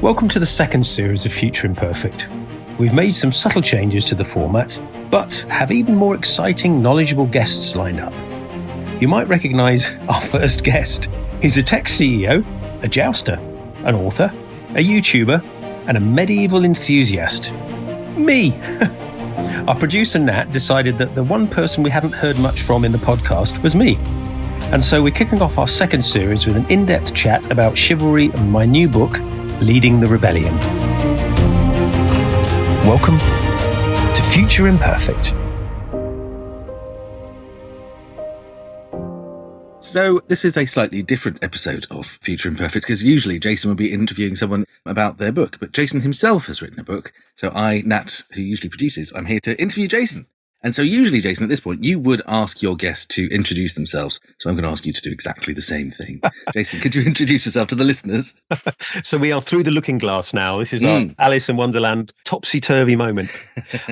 Welcome to the second series of Future Imperfect. We've made some subtle changes to the format, but have even more exciting, knowledgeable guests lined up. You might recognise our first guest. He's a tech CEO, a jouster, an author, a YouTuber, and a medieval enthusiast. Me! Our producer Natt decided that the one person we hadn't heard much from in the podcast was me. And so we're kicking off our second series with an in-depth chat about chivalry and my new book, Leading the Rebellion. Welcome to Future Imperfect. So this is a slightly different episode of Future Imperfect, because usually Jason would be interviewing someone about their book, but Jason himself has written a book. So I, Natt, who usually produces, I'm here to interview Jason. And so usually, Jason, at this point, you would ask your guest to introduce themselves. So I'm going to ask you to do exactly the same thing. Jason, could you introduce yourself to the listeners? So we are through the looking glass now. This is our Alice in Wonderland topsy-turvy moment.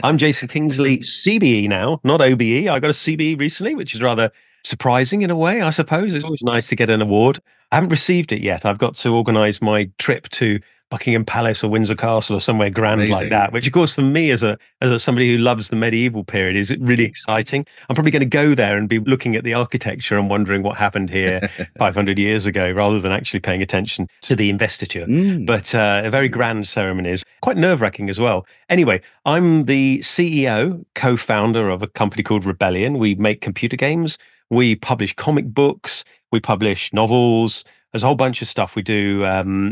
I'm Jason Kingsley, CBE now, not OBE. I got a CBE recently, which is rather surprising in a way, I suppose. It's always nice to get an award. I haven't received it yet. I've got to organise my trip to Buckingham Palace or Windsor Castle or somewhere grand Amazing. like that, which of course for me as somebody who loves the medieval period is really exciting. I'm probably going to go there and be looking at the architecture and wondering what happened here 500 years ago rather than actually paying attention to the investiture. But a very grand ceremony is quite nerve-wracking as well. Anyway, I'm the CEO, co-founder of a company called Rebellion. We make computer games. We publish comic books. We publish novels. There's a whole bunch of stuff. We do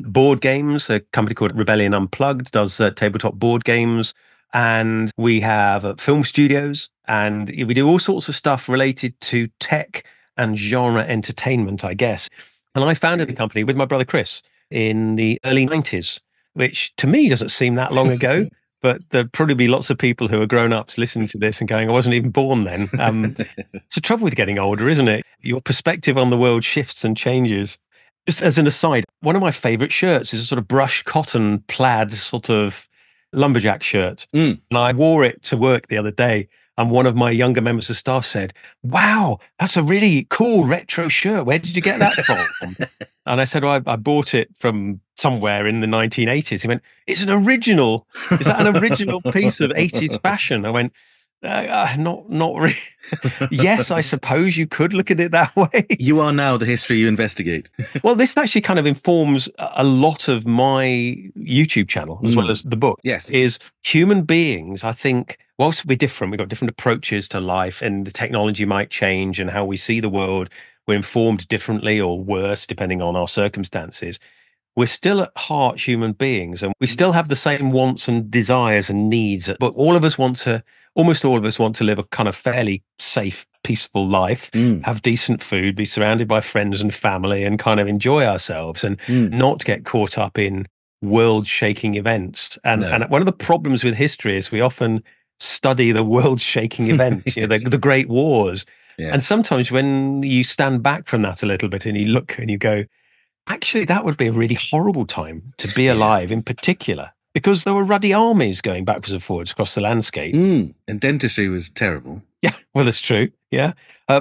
board games. A company called Rebellion Unplugged does tabletop board games. And we have film studios. And we do all sorts of stuff related to tech and genre entertainment, I guess. And I founded the company with my brother Chris in the early 90s, which to me doesn't seem that long ago. But there'd probably be lots of people who are grown-ups listening to this and going, I wasn't even born then. It's the trouble with getting older, isn't it? Your perspective on the world shifts and changes. Just as an aside, one of my favourite shirts is a sort of brush cotton plaid sort of lumberjack shirt. And I wore it to work the other day. And one of my younger members of staff said, wow, that's a really cool retro shirt. Where did you get that from? And I said, well, I bought it from somewhere in the 1980s. He went, it's an original. Is that an original piece of 80s fashion? I went, not really. Yes, I suppose you could look at it that way. You are now the history you investigate. Well, this actually kind of informs a lot of my YouTube channel as well as the book. Yes. Is human beings, I think, whilst we're different, we've got different approaches to life and the technology might change and how we see the world. We're informed differently or worse, depending on our circumstances. We're still at heart human beings and we still have the same wants and desires and needs, but almost all of us want to live a kind of fairly safe, peaceful life, have decent food, be surrounded by friends and family and kind of enjoy ourselves and not get caught up in world-shaking events. And one of the problems with history is we often study the world-shaking events, the great wars. Yeah. And sometimes when you stand back from that a little bit and you look and you go, actually, that would be a really horrible time to be alive in particular, because there were ruddy armies going backwards and forwards across the landscape. And dentistry was terrible. Yeah, well, that's true. Yeah.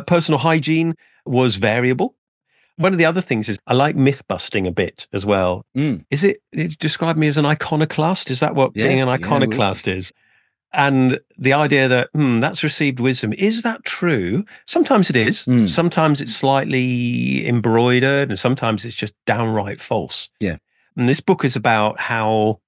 Personal hygiene was variable. One of the other things is I like myth busting a bit as well. Is it describe me as an iconoclast? Is that what being an iconoclast is? And the idea that that's received wisdom, is that true? Sometimes it is. Sometimes it's slightly embroidered and sometimes it's just downright false. Yeah. And this book is about how,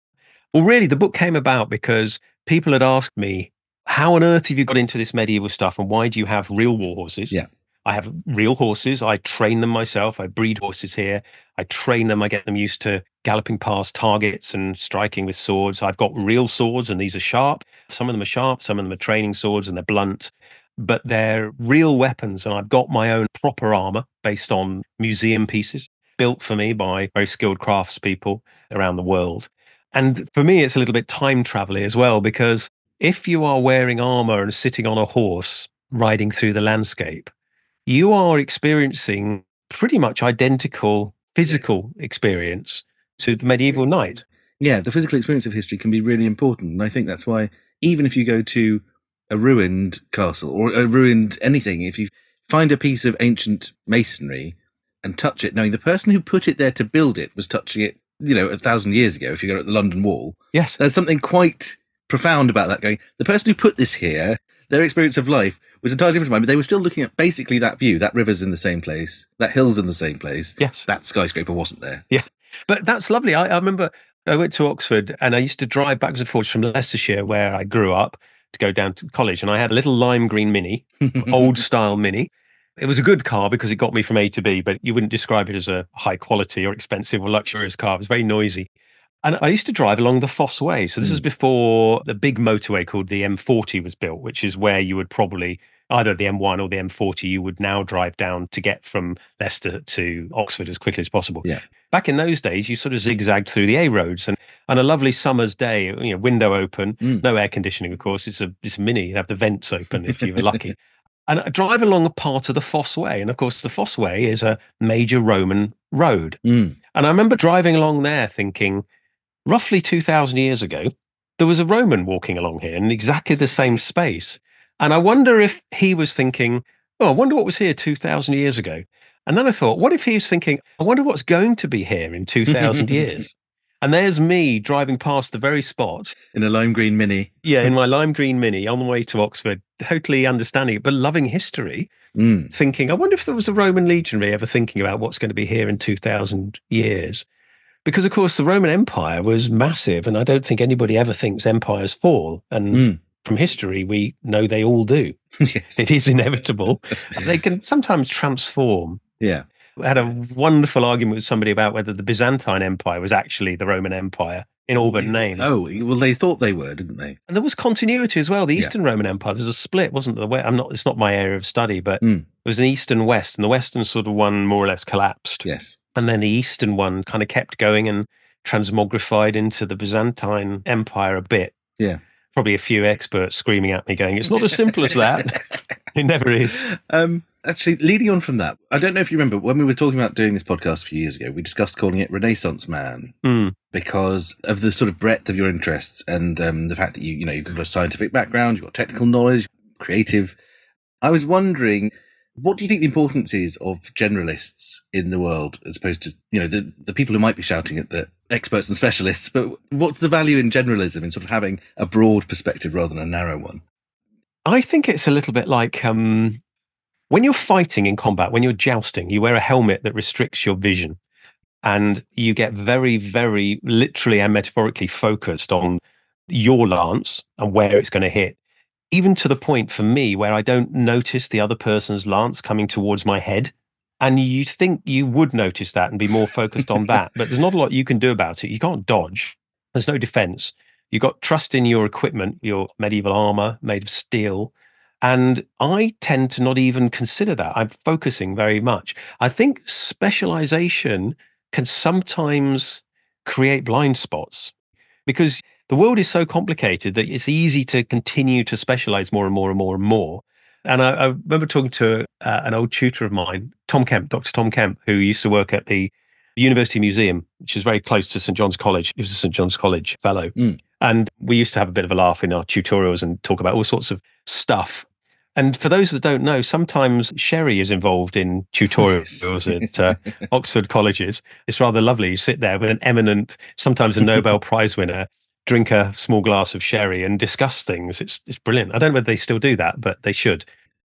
well, really the book came about because people had asked me, how on earth have you got into this medieval stuff and why do you have real war horses? Yeah. I have real horses. I train them myself. I breed horses here. I train them. I get them used to galloping past targets and striking with swords. I've got real swords and these are sharp. Some of them are sharp. Some of them are training swords and they're blunt, but they're real weapons. And I've got my own proper armor based on museum pieces built for me by very skilled craftspeople around the world. And for me, it's a little bit time travel as well, because if you are wearing armor and sitting on a horse riding through the landscape, you are experiencing pretty much identical physical experience to the medieval knight. Yeah, the physical experience of history can be really important. And I think that's why even if you go to a ruined castle or a ruined anything, if you find a piece of ancient masonry and touch it, knowing the person who put it there to build it was touching it 1,000 years ago, if you go at the London Wall, Yes. there's something quite profound about that going, the person who put this here, their experience of life was entirely different to mine, but they were still looking at basically that view. That river's in the same place, that hill's in the same place. Yes. That skyscraper wasn't there. Yeah. But that's lovely. I remember I went to Oxford and I used to drive backwards and forwards from Leicestershire, where I grew up, to go down to college. And I had a little lime green Mini, old style Mini. It was a good car because it got me from A to B, but you wouldn't describe it as a high quality or expensive or luxurious car. It was very noisy. And I used to drive along the Fosse Way. So this was before the big motorway called the M40 was built, which is where you would probably either the M1 or the M40 you would now drive down to get from Leicester to Oxford as quickly as possible. Yeah. Back in those days, you sort of zigzagged through the A roads, and on a lovely summer's day, window open, no air conditioning, of course. It's a Mini. You have the vents open if you were lucky. And I drive along a part of the Fosse Way. And of course, the Fosse Way is a major Roman road. And I remember driving along there thinking, roughly 2,000 years ago, there was a Roman walking along here in exactly the same space. And I wonder if he was thinking, oh, I wonder what was here 2,000 years ago. And then I thought, what if he was thinking, I wonder what's going to be here in 2,000 years? And there's me driving past the very spot. In a lime green Mini. Yeah, in my lime green Mini on the way to Oxford, totally understanding it, but loving history, thinking, I wonder if there was a Roman legionary ever thinking about what's going to be here in 2,000 years. Because, of course, the Roman Empire was massive, and I don't think anybody ever thinks empires fall. And from history, we know they all do. Yes. It is inevitable. They can sometimes transform. Yeah. I had a wonderful argument with somebody about whether the Byzantine Empire was actually the Roman Empire in all but name. Oh, well, they thought they were, didn't they? And there was continuity as well. The Eastern Roman Empire, there's a split, wasn't there? It's not my area of study, but it was an East and West, and the Western sort of one more or less collapsed. Yes. And then the Eastern one kind of kept going and transmogrified into the Byzantine Empire a bit. Yeah. Probably a few experts screaming at me going, it's not as simple as that. It never is. Actually, leading on from that, I don't know if you remember, when we were talking about doing this podcast a few years ago, we discussed calling it Renaissance Man because of the sort of breadth of your interests and the fact that you've got a scientific background, you've got technical knowledge, creative. I was wondering, what do you think the importance is of generalists in the world, as opposed to, the people who might be shouting at the experts and specialists, but what's the value in generalism, in sort of having a broad perspective rather than a narrow one? I think it's a little bit like when you're fighting in combat, when you're jousting, you wear a helmet that restricts your vision, and you get very, very literally and metaphorically focused on your lance and where it's going to hit. Even to the point for me where I don't notice the other person's lance coming towards my head. And you think you would notice that and be more focused on that. But there's not a lot you can do about it. You can't dodge. There's no defense. You've got trust in your equipment, your medieval armor made of steel. And I tend to not even consider that. I'm focusing very much. I think specialization can sometimes create blind spots, because the world is so complicated that it's easy to continue to specialize more and more and more and more. And I remember talking to an old tutor of mine, Dr. Tom Kemp, who used to work at the University Museum, which is very close to St. John's College. He was a St. John's College fellow. And we used to have a bit of a laugh in our tutorials and talk about all sorts of stuff. And for those that don't know, sometimes sherry is involved in tutorials at Oxford colleges. It's rather lovely. You sit there with an eminent, sometimes a Nobel Prize winner, drink a small glass of sherry and discuss things. It's brilliant. I don't know whether they still do that, but they should.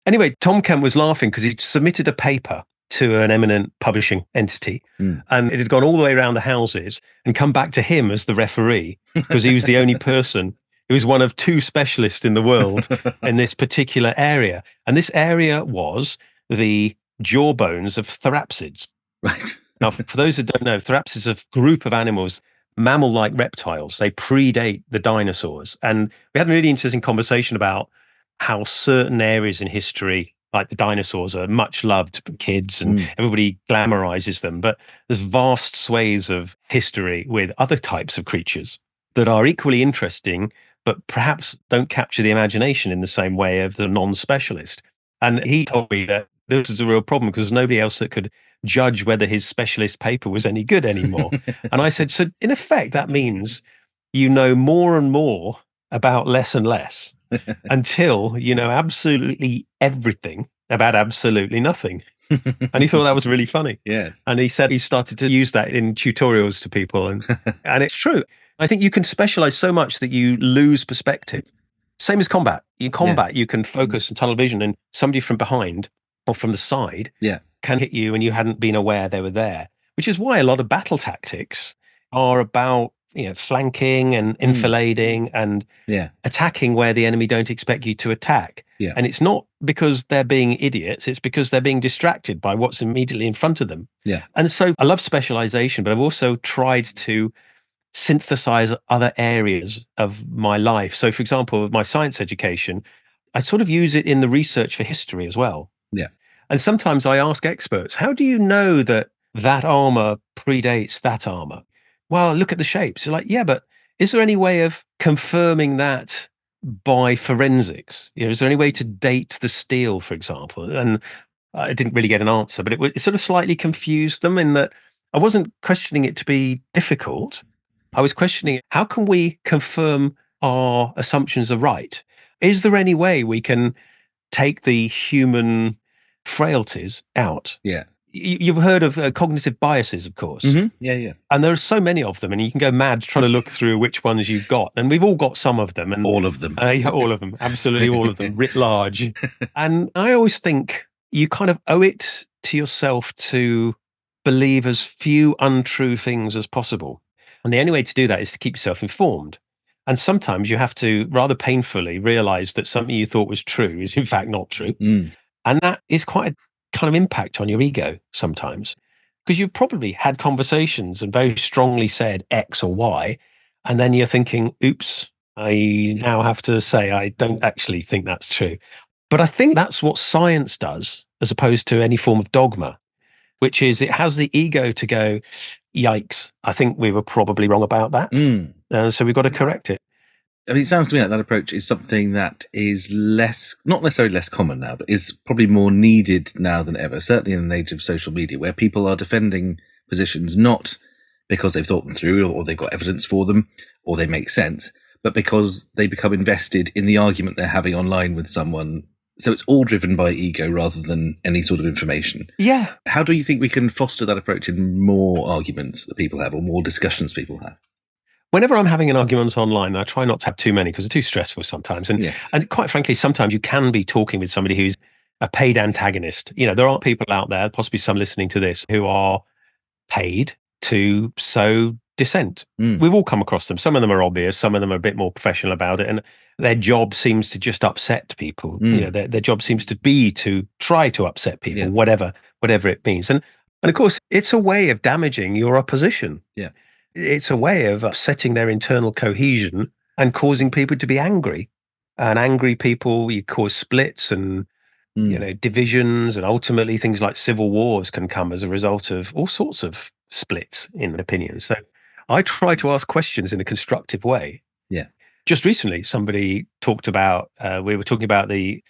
Anyway, Tom Kemp was laughing because he submitted a paper to an eminent publishing entity, and it had gone all the way around the houses and come back to him as the referee, because he was the only person who was one of two specialists in the world in this particular area. And this area was the jawbones of therapsids. Right. Now, for those that don't know, therapsids are a group of animals, mammal-like reptiles. They predate the dinosaurs. And we had a really interesting conversation about how certain areas in history, like the dinosaurs, are much loved by kids and everybody glamorizes them. But there's vast swathes of history with other types of creatures that are equally interesting, but perhaps don't capture the imagination in the same way of the non-specialist. And he told me that this was a real problem because there's nobody else that could judge whether his specialist paper was any good anymore. And I said, so in effect, that means you know more and more about less and less until you know absolutely everything about absolutely nothing. And he thought that was really funny. Yes. And he said he started to use that in tutorials to people. And it's true. I think you can specialize so much that you lose perspective. Same as combat. In combat, you can focus on tunnel vision, and somebody from behind or from the side can hit you and you hadn't been aware they were there, which is why a lot of battle tactics are about flanking and enfilading and attacking where the enemy don't expect you to attack. And it's not because they're being idiots, it's because they're being distracted by what's immediately in front of them. And so I love specialization, but I've also tried to synthesize other areas of my life. So, for example, my science education, I sort of use it in the research for history as well. And sometimes I ask experts, how do you know that that armor predates that armor? Well, look at the shapes. You're like, yeah, but is there any way of confirming that by forensics? Is there any way to date the steel, for example? And I didn't really get an answer, but it sort of slightly confused them in that I wasn't questioning it to be difficult. I was questioning how can we confirm our assumptions are right? Is there any way we can take the human frailties out? You've heard of cognitive biases, of course. Yeah. And there are so many of them, and you can go mad trying to look through which ones you've got. And we've all got some of them. And all of them. All of them. Absolutely all of them, writ large. And I always think you kind of owe it to yourself to believe as few untrue things as possible. And the only way to do that is to keep yourself informed. And sometimes you have to rather painfully realize that something you thought was true is in fact not true. And that is quite a kind of impact on your ego sometimes, because you've probably had conversations and very strongly said X or Y, and then you're thinking, oops, I now have to say I don't actually think that's true. But I think that's what science does, as opposed to any form of dogma, which is it has the ego to go, yikes, I think we were probably wrong about that. So we've got to correct it. I mean, it sounds to me like that approach is something that is not necessarily less common now, but is probably more needed now than ever, certainly in an age of social media, where people are defending positions not because they've thought them through or they've got evidence for them or they make sense, but because they become invested in the argument they're having online with someone. So it's all driven by ego rather than any sort of information. Yeah. How do you think we can foster that approach in more arguments that people have or more discussions people have? Whenever I'm having an argument online, I try not to have too many because they're too stressful sometimes. And quite frankly, sometimes you can be talking with somebody who's a paid antagonist. There are people out there, possibly some listening to this, who are paid to sow dissent. We've all come across them. Some of them are obvious. Some of them are a bit more professional about it. And their job seems to just upset people. Their job seems to be to try to upset people, whatever it means. And of course, it's a way of damaging your opposition. It's a way of upsetting their internal cohesion and causing people to be angry. And angry people, you cause splits and divisions, and ultimately things like civil wars can come as a result of all sorts of splits in opinions. So I try to ask questions in a constructive way. Just recently, somebody talked about, we were talking about the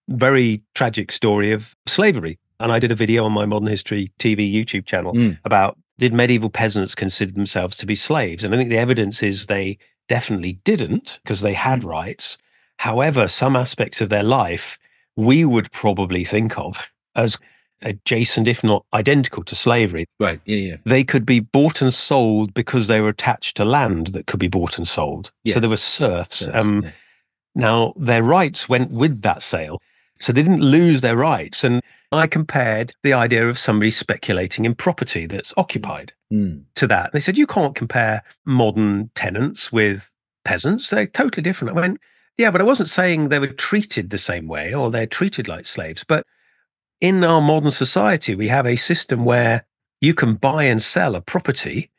very tragic story of slavery. And I did a video on my Modern History TV YouTube channel about, did medieval peasants consider themselves to be slaves? And I think the evidence is they definitely didn't, because they had rights. However, some aspects of their life we would probably think of as adjacent, if not identical, to slavery. Right, yeah. They could be bought and sold because they were attached to land that could be bought and sold. So there were serfs. Now, their rights went with that sale. So they didn't lose their rights. And I compared the idea of somebody speculating in property that's occupied to that. They said, you can't compare modern tenants with peasants. They're totally different. I went, yeah, but I wasn't saying they were treated the same way or they're treated like slaves. But in our modern society, we have a system where you can buy and sell a property,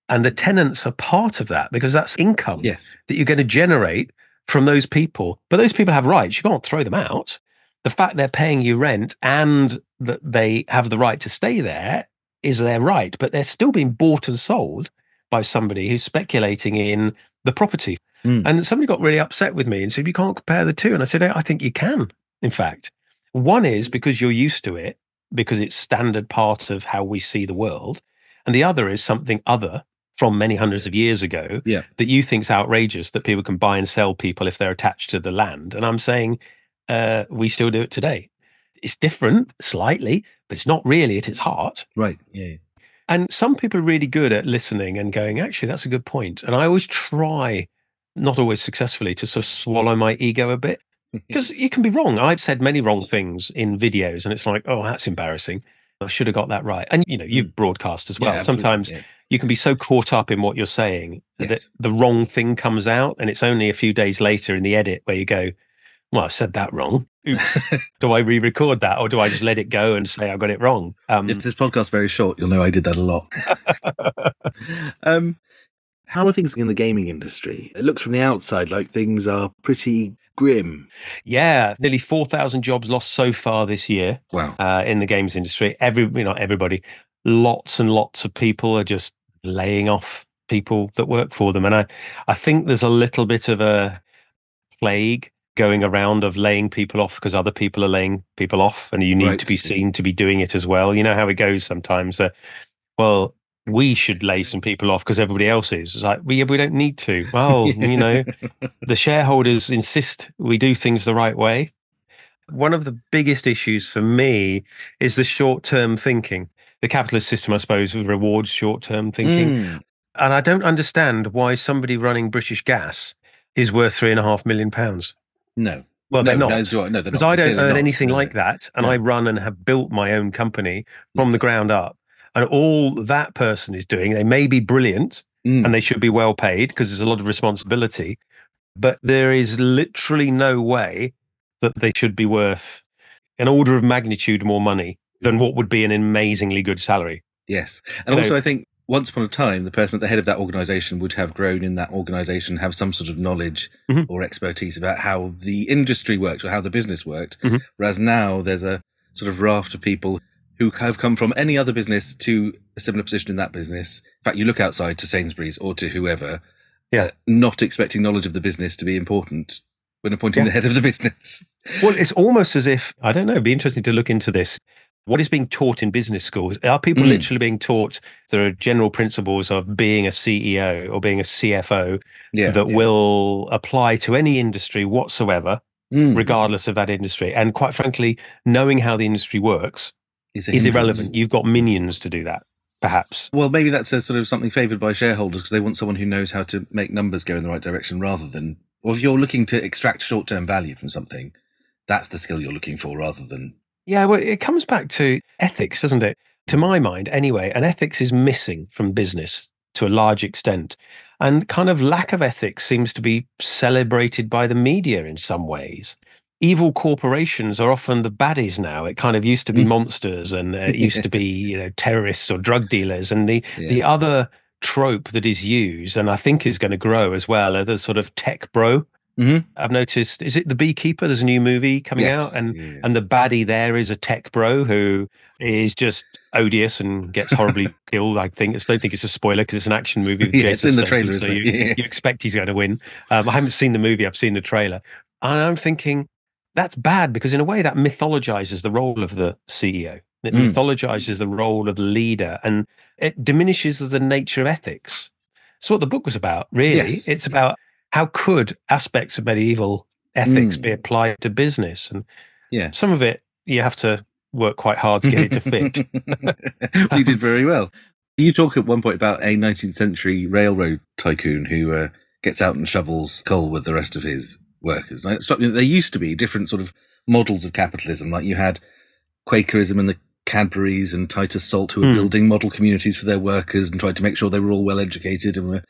and the tenants are part of that because that's income that you're going to generate from those people. But those people have rights. You can't throw them out. The fact they're paying you rent and that they have the right to stay there is their right, but they're still being bought and sold by somebody who's speculating in the property. And somebody got really upset with me and said, you can't compare the two. And I said, I think you can, in fact. One is because you're used to it, because it's standard part of how we see the world. And the other is something other from many hundreds of years ago that you think's outrageous, that people can buy and sell people if they're attached to the land. And I'm saying, we still do it today. It's different slightly, but it's not really at its heart. Right. Yeah. And some people are really good at listening and going, actually, that's a good point. And I always try, not always successfully, to sort of swallow my ego a bit. Because you can be wrong. I've said many wrong things in videos, and it's like, oh, that's embarrassing. I should have got that right. And, you've broadcast as well. Yeah, absolutely, Sometimes yeah. you can be so caught up in what you're saying that Yes. the wrong thing comes out, and it's only a few days later in the edit where you go, well, I said that wrong. Oops. Do I re-record that, or do I just let it go and say I got it wrong? If this podcast's very short, you'll know I did that a lot. How are things in the gaming industry? It looks from the outside like things are pretty grim. Yeah, nearly 4,000 jobs lost so far this year. Wow. In the games industry. Not everybody. Lots and lots of people are just laying off people that work for them. And I think there's a little bit of a plague going around of laying people off because other people are laying people off, and you need to be seen to be doing it as well. You know how it goes sometimes that, well, we should lay some people off because everybody else is. It's like, we don't need to. Well, the shareholders insist we do things the right way. One of the biggest issues for me is the short-term thinking. The capitalist system, I suppose, rewards short-term thinking. And I don't understand why somebody running British Gas is worth £3.5 million. No. Well, they're not. No, they're not. Because I don't earn anything like No. that. And I run and have built my own company from the ground up. And all that person is doing, they may be brilliant and they should be well paid because there's a lot of responsibility. But there is literally no way that they should be worth an order of magnitude more money than what would be an amazingly good salary. Yes. And also, I think once upon a time, the person at the head of that organization would have grown in that organization, have some sort of knowledge or expertise about how the industry worked or how the business worked. Whereas now there's a sort of raft of people who have come from any other business to a similar position in that business. In fact, you look outside to Sainsbury's or to whoever, not expecting knowledge of the business to be important when appointing the head of the business. Well, it's almost as if, I don't know, it'd be interesting to look into this. What is being taught in business schools? Are people literally being taught there are general principles of being a CEO or being a CFO that will apply to any industry whatsoever, regardless of that industry? And quite frankly, knowing how the industry works is irrelevant. You've got minions to do that, perhaps. Well, maybe that's a sort of something favoured by shareholders because they want someone who knows how to make numbers go in the right direction rather than, or if you're looking to extract short-term value from something, that's the skill you're looking for rather than... Yeah, well, it comes back to ethics, doesn't it? To my mind, anyway, and ethics is missing from business to a large extent. And kind of lack of ethics seems to be celebrated by the media in some ways. Evil corporations are often the baddies now. It kind of used to be monsters and it used to be, terrorists or drug dealers. And the other trope that is used, and I think is going to grow as well, are the sort of tech bro. I've noticed, is it The Beekeeper? There's a new movie coming out, and the baddie there is a tech bro who is just odious and gets horribly killed. I don't think it's a spoiler because it's an action movie with Jason it's in the Statham, trailer, so isn't it? you expect he's going to win. I haven't seen the movie, I've seen the trailer. And I'm thinking, that's bad because in a way that mythologizes the role of the CEO. It mythologizes the role of the leader, and it diminishes the nature of ethics. That's what the book was about, really. Yes. It's about how could aspects of medieval ethics be applied to business? And some of it, you have to work quite hard to get it to fit. Well, you did very well. You talk at one point about a 19th century railroad tycoon who gets out and shovels coal with the rest of his workers. Like, there used to be different sort of models of capitalism. Like you had Quakerism and the Cadburys and Titus Salt who were building model communities for their workers and tried to make sure they were all well educated and were,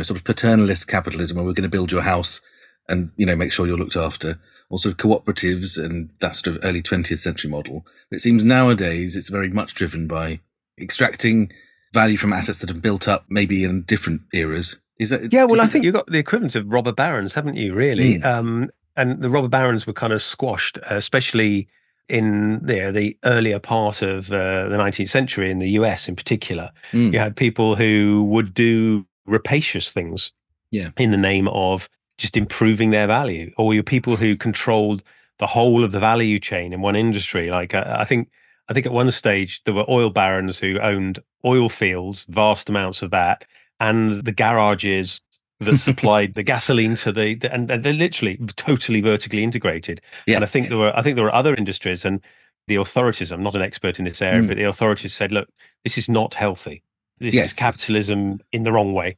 sort of paternalist capitalism where we're going to build your house and, make sure you're looked after. Also cooperatives and that sort of early 20th century model. But it seems nowadays it's very much driven by extracting value from assets that have built up maybe in different eras. Is that? Yeah, well, I think you've got the equivalent of robber barons, haven't you, really? And the robber barons were kind of squashed, especially in the earlier part of the 19th century in the US in particular. You had people who would do rapacious things in the name of just improving their value, or your people who controlled the whole of the value chain in one industry. Like I think at one stage there were oil barons who owned oil fields, vast amounts of that, and the garages that supplied the gasoline to and they're literally totally vertically integrated. And I think there were other industries, and the authorities, I'm not an expert in this area, but the authorities said, look, this is not healthy. This is capitalism in the wrong way.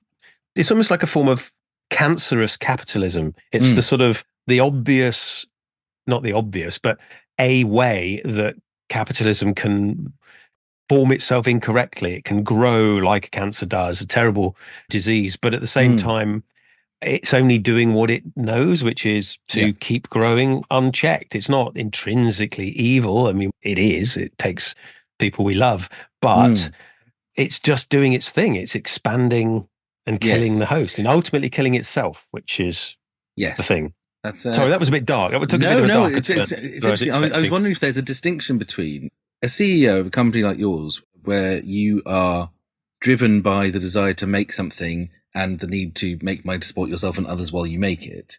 It's almost like a form of cancerous capitalism. It's the sort of the obvious, not the obvious, but a way that capitalism can form itself incorrectly. It can grow like a cancer does, a terrible disease, but at the same time, it's only doing what it knows, which is to keep growing unchecked. It's not intrinsically evil. I mean, it is. It takes people we love, but it's just doing its thing. It's expanding and killing the host and ultimately killing itself, which is the thing. That's sorry, that was a bit dark. I took a bit of a darker turn it's than interesting. I was wondering if there's a distinction between a CEO of a company like yours, where you are driven by the desire to make something and the need to make money to support yourself and others while you make it,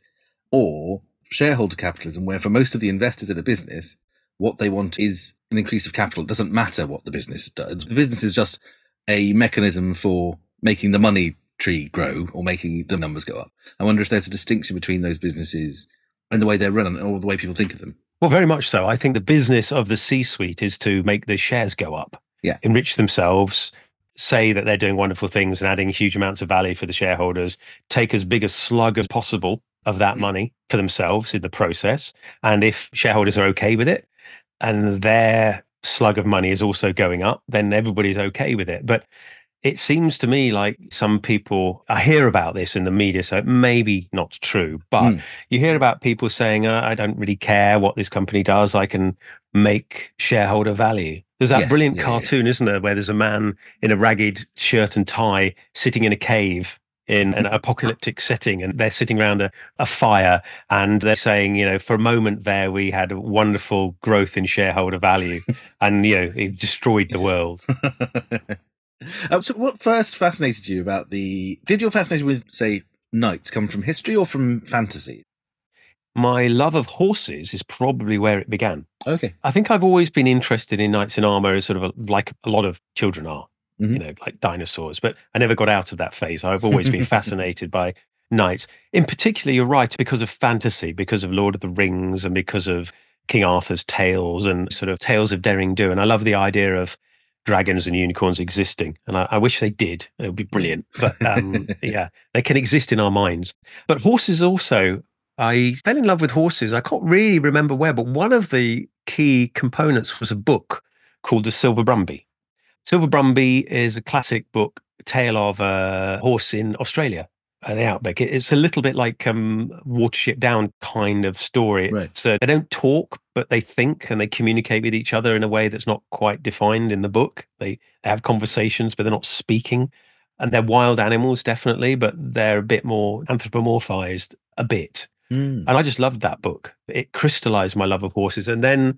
or shareholder capitalism, where for most of the investors in a business, what they want is an increase of capital. It doesn't matter what the business does. The business is just a mechanism for making the money tree grow or making the numbers go up. I wonder if there's a distinction between those businesses and the way they're run or the way people think of them. Well, very much so. I think the business of the C-suite is to make the shares go up, enrich themselves, say that they're doing wonderful things and adding huge amounts of value for the shareholders, take as big a slug as possible of that money for themselves in the process. And if shareholders are okay with it and their slug of money is also going up, then everybody's okay with it. But it seems to me like some people, I hear about this in the media, so it may be not true, but you hear about people saying, I don't really care what this company does. I can make shareholder value. There's that brilliant cartoon, isn't there, where there's a man in a ragged shirt and tie sitting in a cave in an apocalyptic setting, and they're sitting around a fire, and they're saying, you know, for a moment there, we had a wonderful growth in shareholder value, and, you know, it destroyed the world. So what first fascinated you about did your fascination with, say, knights come from history or from fantasy? My love of horses is probably where it began. Okay. I think I've always been interested in knights in armor as sort of like a lot of children are, you know, like dinosaurs, but I never got out of that phase. I've always been fascinated by knights. In particular, you're right, because of fantasy, because of Lord of the Rings and because of King Arthur's tales and sort of tales of daring do. And I love the idea of dragons and unicorns existing. And I wish they did. It would be brilliant. But yeah, they can exist in our minds. But horses also, I fell in love with horses. I can't really remember where, but one of the key components was a book called The Silver Brumby. Silver Brumby is a classic book, tale of a horse in Australia, the outback. It's a little bit like Watership Down kind of story. Right. So they don't talk, but they think and they communicate with each other in a way that's not quite defined in the book. They have conversations, but they're not speaking. And they're wild animals, definitely, but they're a bit more anthropomorphized a bit. And I just loved that book. It crystallized my love of horses. And then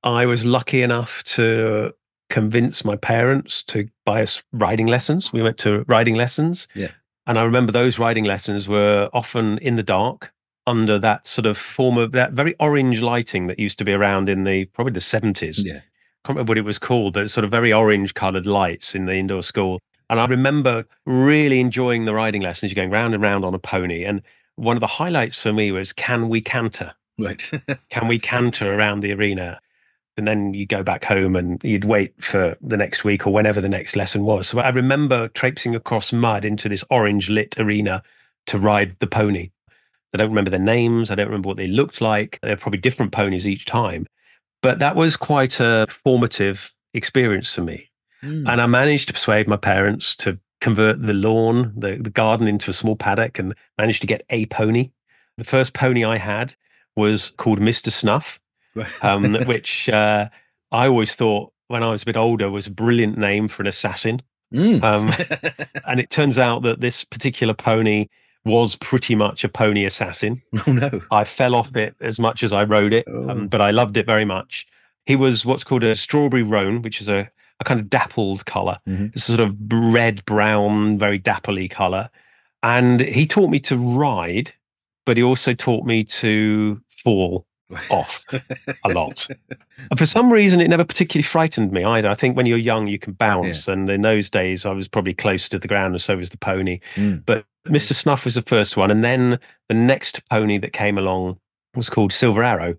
I was lucky enough to convince my parents to buy us riding lessons. We went to riding lessons. Yeah. And I remember those riding lessons were often in the dark under that sort of form of that very orange lighting that used to be around in probably the 70s. Yeah. I can't remember what it was called, but sort of very orange colored lights in the indoor school. And I remember really enjoying the riding lessons, going round and round on a pony. And one of the highlights for me was, can we canter? Right. Can we canter around the arena? And then you go back home and you'd wait for the next week or whenever the next lesson was. So I remember traipsing across mud into this orange lit arena to ride the pony. I don't remember their names. I don't remember what they looked like. They're probably different ponies each time. But that was quite a formative experience for me. And I managed to persuade my parents to convert the lawn, the garden, into a small paddock, and managed to get a pony. The first pony I had was called Mr. Snuff. Right. Which I always thought when I was a bit older was a brilliant name for an assassin. And it turns out that this particular pony was pretty much a pony assassin. Oh, no. I fell off it as much as I rode it, but I loved it very much. He was what's called a strawberry roan, which is a kind of dappled color. It's a sort of red, brown, very dappley color. And he taught me to ride, but he also taught me to fall off a lot. And for some reason, it never particularly frightened me either. I think when you're young, you can bounce. Yeah. And in those days, I was probably close to the ground, and so was the pony. But Mr. Snuff was the first one. And then the next pony that came along was called Silver Arrow.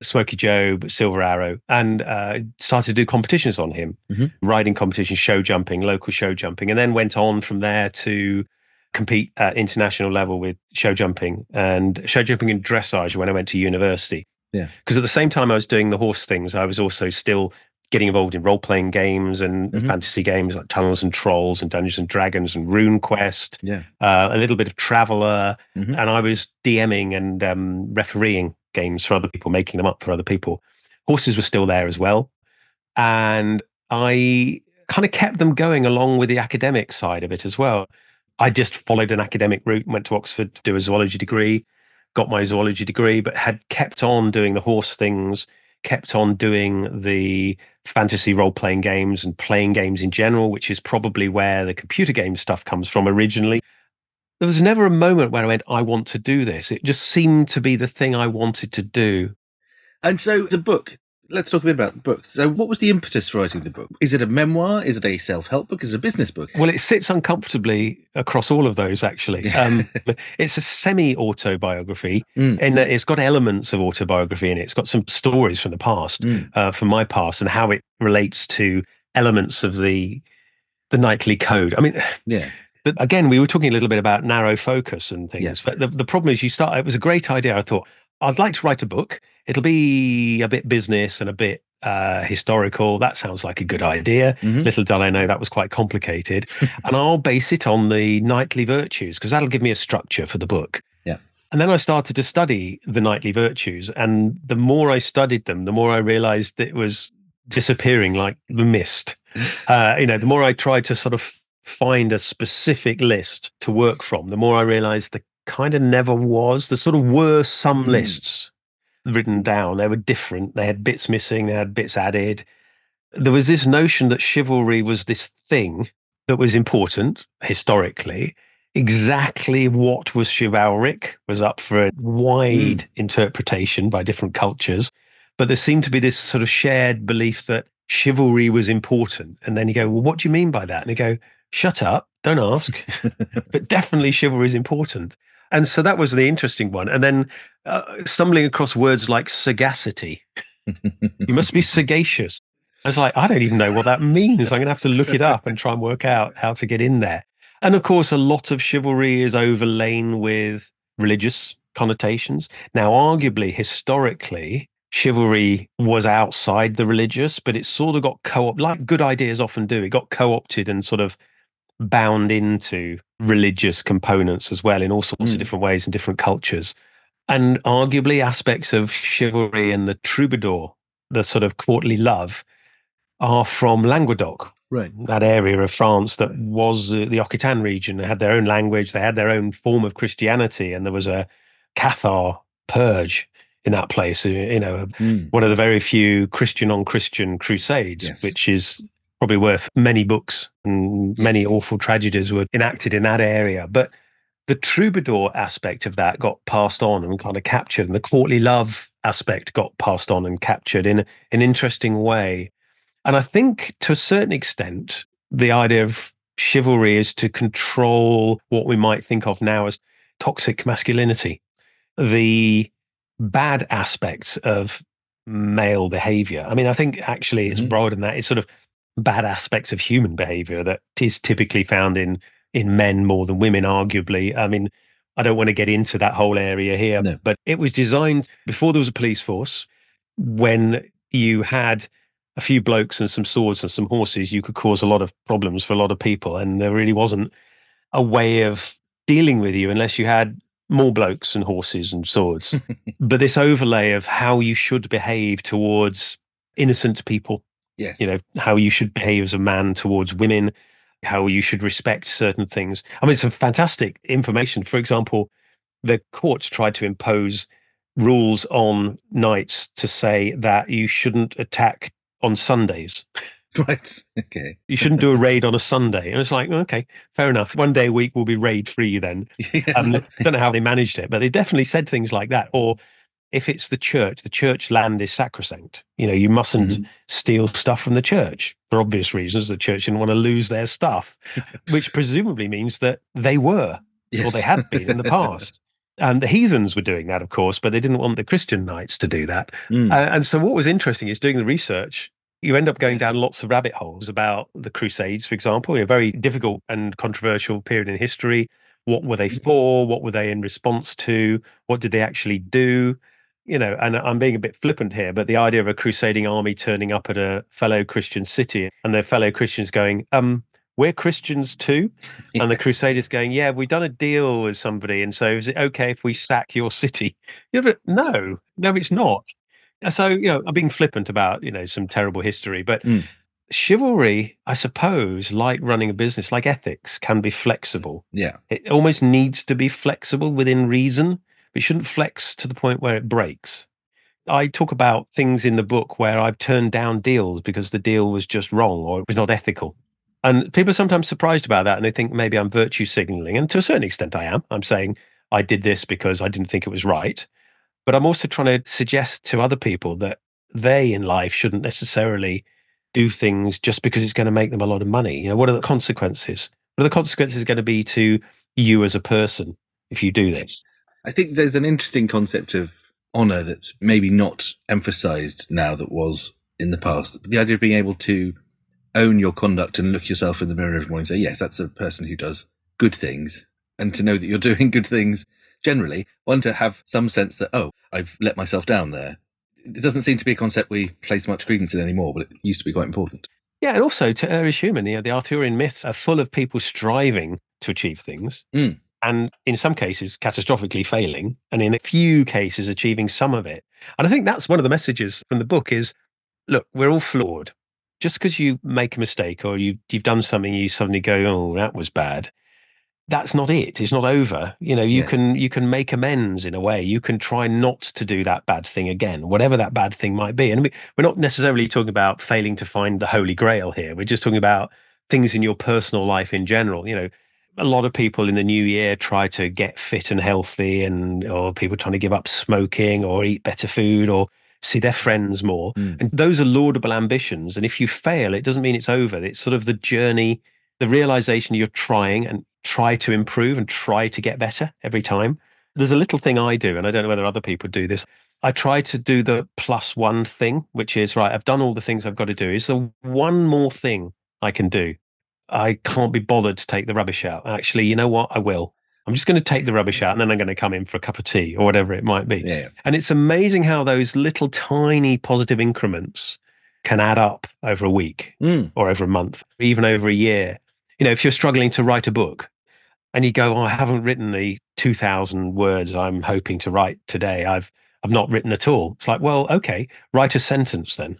Smoky Joe, Silver Arrow, and started to do competitions on him, riding competitions, show jumping, local show jumping, and then went on from there to compete at international level with show jumping and dressage when I went to university. Yeah. Because at the same time I was doing the horse things, I was also still getting involved in role-playing games and fantasy games like Tunnels and Trolls and Dungeons and Dragons and Rune Quest, a little bit of Traveller, and I was DMing and refereeing games for other people, making them up for other people. Horses were still there as well. And I kind of kept them going along with the academic side of it as well. I just followed an academic route, went to Oxford to do a zoology degree, got my zoology degree, but had kept on doing the horse things, kept on doing the fantasy role-playing games and playing games in general, which is probably where the computer game stuff comes from originally. There was never a moment where I went, I want to do this. It just seemed to be the thing I wanted to do. And so the book, let's talk a bit about the book. So what was the impetus for writing the book? Is it a memoir? Is it a self-help book? Is it a business book? Well, it sits uncomfortably across all of those, actually. It's a semi-autobiography in that it's got elements of autobiography in it. It's got some stories from the past, from my past, and how it relates to elements of the knightly code. I mean, but again, we were talking a little bit about narrow focus and things, but the problem is it was a great idea. I thought, I'd like to write a book. It'll be a bit business and a bit historical. That sounds like a good idea. Little did I know that was quite complicated. And I'll base it on the knightly virtues because that'll give me a structure for the book. And then I started to study the knightly virtues. And the more I studied them, the more I realized that it was disappearing like the mist. The more I tried to sort of find a specific list to work from, the more I realized the kind of never was. There sort of were some lists written down. They were different. They had bits missing. They had bits added. There was this notion that chivalry was this thing that was important historically. Exactly what was chivalric was up for a wide interpretation by different cultures. But there seemed to be this sort of shared belief that chivalry was important. And then you go, well, what do you mean by that? And you go, shut up, don't ask. But definitely chivalry is important. And so that was the interesting one. And then stumbling across words like sagacity. You must be sagacious. I was like, I don't even know what that means. I'm going to have to look it up and try and work out how to get in there. And of course, a lot of chivalry is overlain with religious connotations. Now, arguably, historically, chivalry was outside the religious, but it sort of got co-opted, like good ideas often do. It got co-opted and sort of bound into religious components as well in all sorts of different ways in different cultures. And arguably aspects of chivalry and the troubadour, the sort of courtly love, are from Languedoc, that area of France that was the Occitan region. They had their own language, they had their own form of Christianity, and there was a Cathar purge in that place, one of the very few Christian on Christian crusades, which is probably worth many books, and many awful tragedies were enacted in that area. But the troubadour aspect of that got passed on and kind of captured, and the courtly love aspect got passed on and captured in an interesting way. And I think to a certain extent, the idea of chivalry is to control what we might think of now as toxic masculinity, the bad aspects of male behavior. I mean, I think actually it's broader than that. It's sort of bad aspects of human behavior that is typically found in men more than women, arguably. I mean, I don't want to get into that whole area here, but it was designed before there was a police force. When you had a few blokes and some swords and some horses, you could cause a lot of problems for a lot of people. And there really wasn't a way of dealing with you unless you had more blokes and horses and swords. But this overlay of how you should behave towards innocent people, how you should behave as a man towards women, how you should respect certain things. I mean, some fantastic information. For example, the courts tried to impose rules on knights to say that you shouldn't attack on Sundays. Right. Okay. You shouldn't do a raid on a Sunday. And it's like, okay, fair enough. One day a week will be raid free then. Don't know how they managed it, but they definitely said things like that. Or if it's the church land is sacrosanct. You mustn't steal stuff from the church for obvious reasons. The church didn't want to lose their stuff, which presumably means that they were, or they had been in the past. And the heathens were doing that, of course, but they didn't want the Christian knights to do that. Mm. And so what was interesting is doing the research, you end up going down lots of rabbit holes about the Crusades, for example, a very difficult and controversial period in history. What were they for? What were they in response to? What did they actually do? And I'm being a bit flippant here, but the idea of a crusading army turning up at a fellow Christian city and their fellow Christians going, we're Christians too. And the Yes. Crusaders going, yeah, we've done a deal with somebody. And so is it okay if we sack your city? But no, it's not. So, I'm being flippant about, some terrible history, but Mm. chivalry, I suppose, like running a business, like ethics, can be flexible. Yeah. It almost needs to be flexible within reason, but it shouldn't flex to the point where it breaks. I talk about things in the book where I've turned down deals because the deal was just wrong or it was not ethical. And people are sometimes surprised about that and they think maybe I'm virtue signaling. And to a certain extent, I am. I'm saying I did this because I didn't think it was right. But I'm also trying to suggest to other people that they in life shouldn't necessarily do things just because it's going to make them a lot of money. What are the consequences? What are the consequences going to be to you as a person if you do this? I think there's an interesting concept of honor that's maybe not emphasized now that was in the past. The idea of being able to own your conduct and look yourself in the mirror every morning and say, yes, that's a person who does good things. And to know that you're doing good things generally, one to have some sense that, oh, I've let myself down there. It doesn't seem to be a concept we place much credence in anymore, but it used to be quite important. Yeah, and also to err is human. The Arthurian myths are full of people striving to achieve things. Mm. And in some cases, catastrophically failing, and in a few cases, achieving some of it. And I think that's one of the messages from the book is, look, we're all flawed. Just because you make a mistake or you've done something, you suddenly go, oh, that was bad. That's not it. It's not over. You Yeah. can make amends in a way. You can try not to do that bad thing again, whatever that bad thing might be. And we're not necessarily talking about failing to find the Holy Grail here. We're just talking about things in your personal life in general. A lot of people in the new year try to get fit and healthy, or people trying to give up smoking or eat better food or see their friends more. And those are laudable ambitions. And if you fail, it doesn't mean it's over. It's sort of the journey, the realization you're trying and try to improve and try to get better every time. There's a little thing I do, and I don't know whether other people do this. I try to do the +1 thing, which is, right, I've done all the things I've got to do. Is there one more thing I can do? I can't be bothered to take the rubbish out. Actually, you know what? I will. I'm just going to take the rubbish out and then I'm going to come in for a cup of tea or whatever it might be. Yeah. And it's amazing how those little tiny positive increments can add up over a week or over a month, even over a year. If you're struggling to write a book and you go, oh, I haven't written the 2,000 words I'm hoping to write today. I've not written at all. It's like, well, okay, write a sentence then.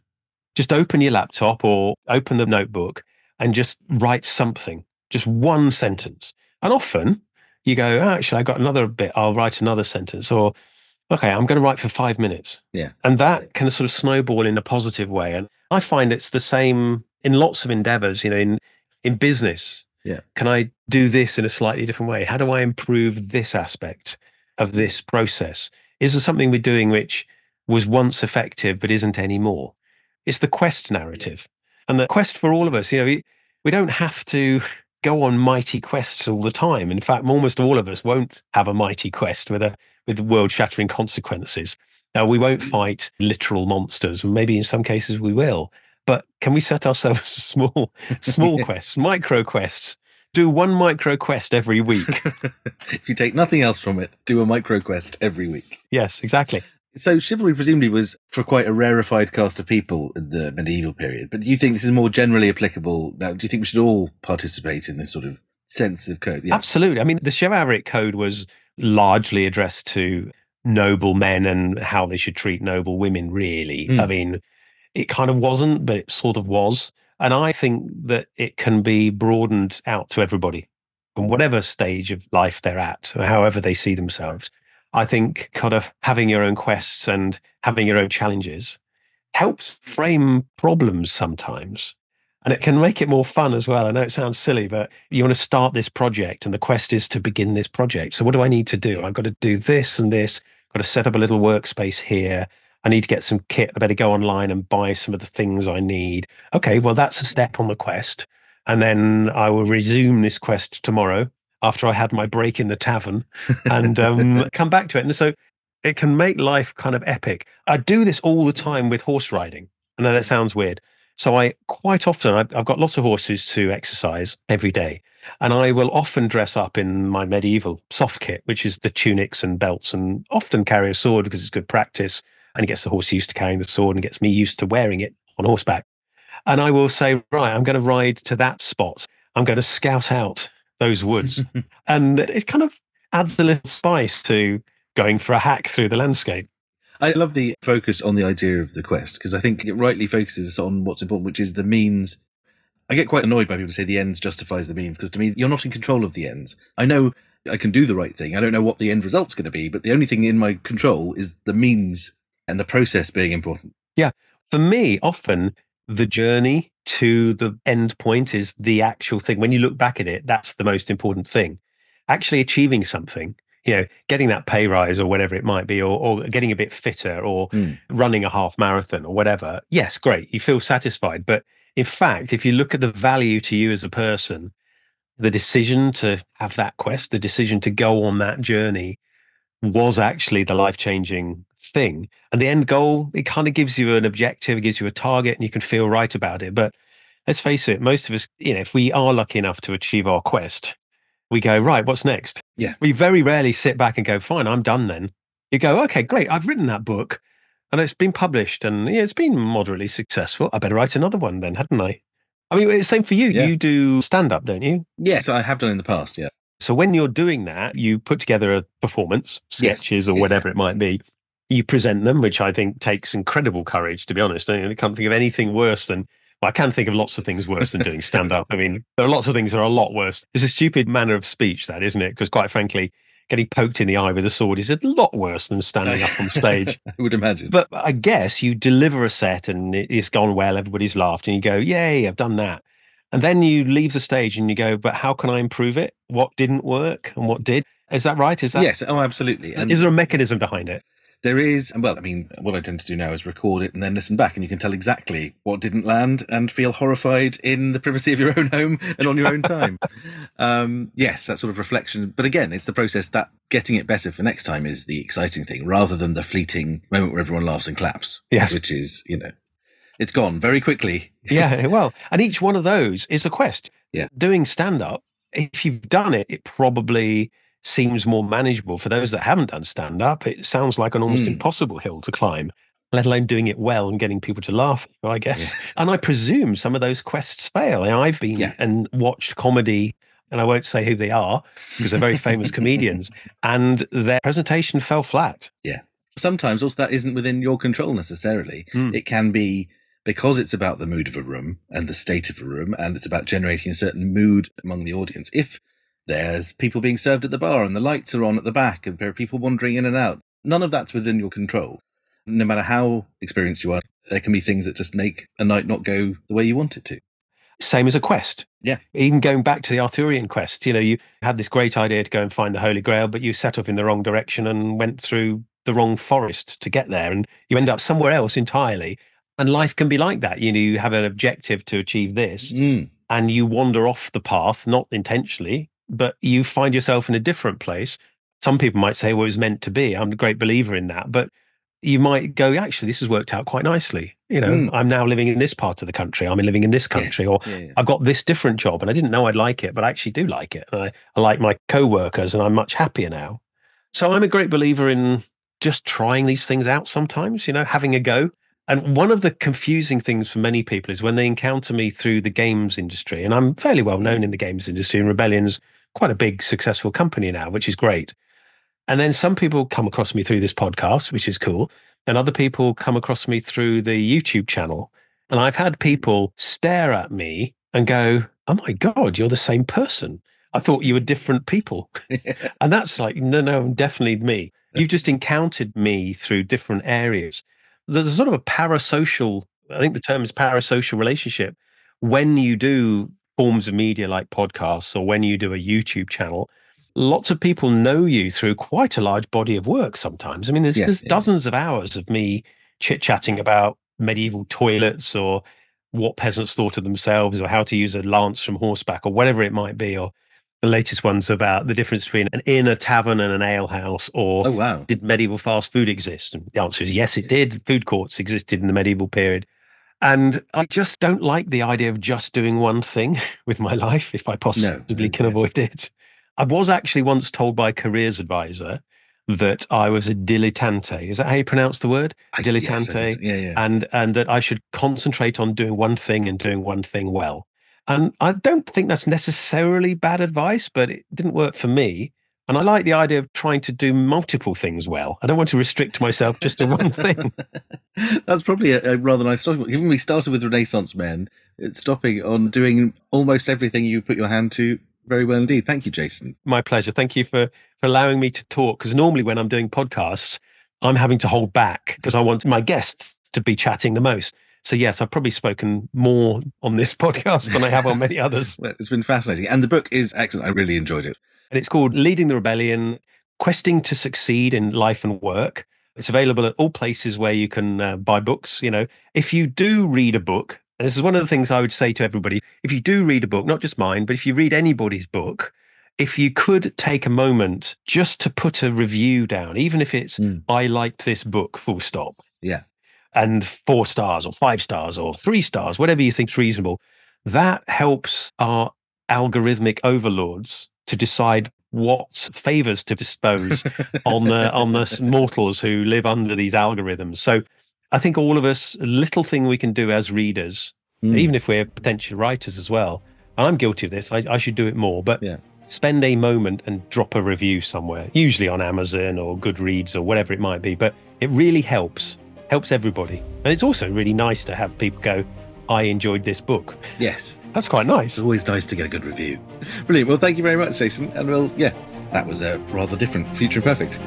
Just open your laptop or open the notebook and just write something, just one sentence. And often you go, oh, actually, I got another bit. I'll write another sentence. Or, okay, I'm going to write for 5 minutes. Yeah. And that can sort of snowball in a positive way. And I find it's the same in lots of endeavors, in business. Yeah. Can I do this in a slightly different way? How do I improve this aspect of this process? Is there something we're doing which was once effective but isn't anymore? It's the quest narrative. And the quest for all of us, we don't have to go on mighty quests all the time. In fact, almost all of us won't have a mighty quest with world-shattering consequences. Now, we won't fight literal monsters. Maybe in some cases we will. But can we set ourselves small quests, micro quests? Do one micro quest every week. If you take nothing else from it, do a micro quest every week. Yes, exactly. So chivalry presumably was for quite a rarefied cast of people in the medieval period. But do you think this is more generally applicable now? Do you think we should all participate in this sort of sense of code? Yeah. Absolutely. I mean, the chivalric code was largely addressed to noble men and how they should treat noble women, really. I mean, it kind of wasn't, but it sort of was. And I think that it can be broadened out to everybody from whatever stage of life they're at, or however they see themselves. I think kind of having your own quests and having your own challenges helps frame problems sometimes. And it can make it more fun as well. I know it sounds silly, but you want to start this project and the quest is to begin this project. So what do I need to do? I've got to do this and this. I've got to set up a little workspace here. I need to get some kit. I better go online and buy some of the things I need. Okay, well, that's a step on the quest. And then I will resume this quest tomorrow. after I had my break in the tavern and come back to it. And so it can make life kind of epic. I do this all the time with horse riding. I know that sounds weird. So I quite often, I've got lots of horses to exercise every day. And I will often dress up in my medieval soft kit, which is the tunics and belts, and often carry a sword because it's good practice. And it gets the horse used to carrying the sword and gets me used to wearing it on horseback. And I will say, right, I'm going to ride to that spot. I'm going to scout out those woods. And it kind of adds a little spice to going for a hack through the landscape. I love the focus on the idea of the quest, because I think it rightly focuses on what's important, which is the means. I get quite annoyed by people who say the ends justifies the means, because to me, you're not in control of the ends. I know I can do the right thing. I don't know what the end result's going to be, but the only thing in my control is the means and the process being important. Yeah. For me, often the journey to the end point is the actual thing. When you look back at it, that's the most important thing. Actually achieving something, getting that pay rise or whatever it might be, or getting a bit fitter, or running a half marathon or whatever. Yes, great. You feel satisfied. But in fact, if you look at the value to you as a person, the decision to have that quest, the decision to go on that journey was actually the life-changing thing. And the end goal, it kind of gives you an objective, it gives you a target, and you can feel right about it. But let's face it, most of us, if we are lucky enough to achieve our quest, we go, right, what's next? Yeah. We very rarely sit back and go, fine, I'm done then. You go, okay, great, I've written that book and it's been published and it's been moderately successful. I better write another one then, hadn't I? I mean, it's same for you. Yeah. You do stand-up, don't you? Yes, I have done in the past, yeah. So when you're doing that, you put together a performance, sketches or whatever it might be. You present them, which I think takes incredible courage, to be honest. I can't think of anything worse than, well, I can think of lots of things worse than doing stand-up. I mean, there are lots of things that are a lot worse. It's a stupid manner of speech, that, isn't it? Because quite frankly, getting poked in the eye with a sword is a lot worse than standing up on stage. I would imagine. But I guess you deliver a set and it's gone well, everybody's laughed, and you go, yay, I've done that. And then you leave the stage and you go, but how can I improve it? What didn't work and what did? Is that right? Is that Yes, oh, absolutely. And is there a mechanism behind it? there is, well, I mean, what I tend to do now is record it and then listen back, and you can tell exactly what didn't land and feel horrified in the privacy of your own home and on your own time. Yes, that sort of reflection. But again, it's the process that getting it better for next time is the exciting thing, rather than the fleeting moment where everyone laughs and claps. Yes. Which is, it's gone very quickly. Yeah, well, and each one of those is a quest. Yeah. Doing stand-up, if you've done it, it probably seems more manageable. For those that haven't done stand-up, it sounds like an almost impossible hill to climb, let alone doing it well and getting people to laugh, I guess. Yeah. And I presume some of those quests fail. I've been and watched comedy, and I won't say who they are because they're very famous comedians, and their presentation fell flat. Yeah. Sometimes also that isn't within your control necessarily. It can be because it's about the mood of a room and the state of a room, and it's about generating a certain mood among the audience. If there's people being served at the bar and the lights are on at the back and there are people wandering in and out, none of that's within your control. No matter how experienced you are, there can be things that just make a night not go the way you want it to. Same as a quest. Yeah. Even going back to the Arthurian quest, you had this great idea to go and find the Holy Grail, but you set off in the wrong direction and went through the wrong forest to get there, and you end up somewhere else entirely. And life can be like that. You have an objective to achieve this, and you wander off the path, not intentionally, but you find yourself in a different place. Some people might say, well, it was meant to be. I'm a great believer in that. But you might go, actually, this has worked out quite nicely. I'm now living in this part of the country. I'm living in this country, or I've got this different job, and I didn't know I'd like it, but I actually do like it. And I like my co-workers, and I'm much happier now. So I'm a great believer in just trying these things out sometimes, having a go. And one of the confusing things for many people is when they encounter me through the games industry, and I'm fairly well known in the games industry, and Rebellion's quite a big, successful company now, which is great. And then some people come across me through this podcast, which is cool. And other people come across me through the YouTube channel. And I've had people stare at me and go, oh my God, you're the same person. I thought you were different people. And that's like, no, I'm definitely me. You've just encountered me through different areas. There's sort of a parasocial, I think the term is parasocial relationship. When you do forms of media like podcasts, or when you do a YouTube channel, lots of people know you through quite a large body of work sometimes. I mean, there's dozens of hours of me chit-chatting about medieval toilets, or what peasants thought of themselves, or how to use a lance from horseback, or whatever it might be, or The latest one's about the difference between an inn, a tavern, and an alehouse, or Oh, wow. did medieval fast food exist? And the answer is yes, it did. Food courts existed in the medieval period. And I just don't like the idea of just doing one thing with my life if I possibly can avoid it. I was actually once told by a careers advisor that I was a dilettante. Is that how you pronounce the word? Dilettante. Yes, and that I should concentrate on doing one thing and doing one thing well. And I don't think that's necessarily bad advice, but it didn't work for me. And I like the idea of trying to do multiple things well. I don't want to restrict myself just to one thing. That's probably a rather nice story. Given we started with Renaissance men, it's stopping on doing almost everything you put your hand to very well indeed. Thank you, Jason. My pleasure. Thank you for allowing me to talk, because normally when I'm doing podcasts, I'm having to hold back because I want my guests to be chatting the most. So yes, I've probably spoken more on this podcast than I have on many others. Well, it's been fascinating. And the book is excellent. I really enjoyed it. And it's called Leading the Rebellion, Questing to Succeed in Life and Work. It's available at all places where you can buy books. If you do read a book, and this is one of the things I would say to everybody, if you do read a book, not just mine, but if you read anybody's book, if you could take a moment just to put a review down, even if it's, I liked this book, full stop. Yeah. And 4 stars or 5 stars or 3 stars, whatever you think is reasonable, that helps our algorithmic overlords to decide what favors to dispose on the mortals who live under these algorithms. So I think all of us, a little thing we can do as readers, even if we're potential writers as well. I'm guilty of this. I should do it more, but spend a moment and drop a review somewhere, usually on Amazon or Goodreads or whatever it might be. But it really helps everybody. And it's also really nice to have people go, I enjoyed this book. Yes. That's quite nice. It's always nice to get a good review. Brilliant. Well, thank you very much, Jason. And that was a rather different Future Imperfect.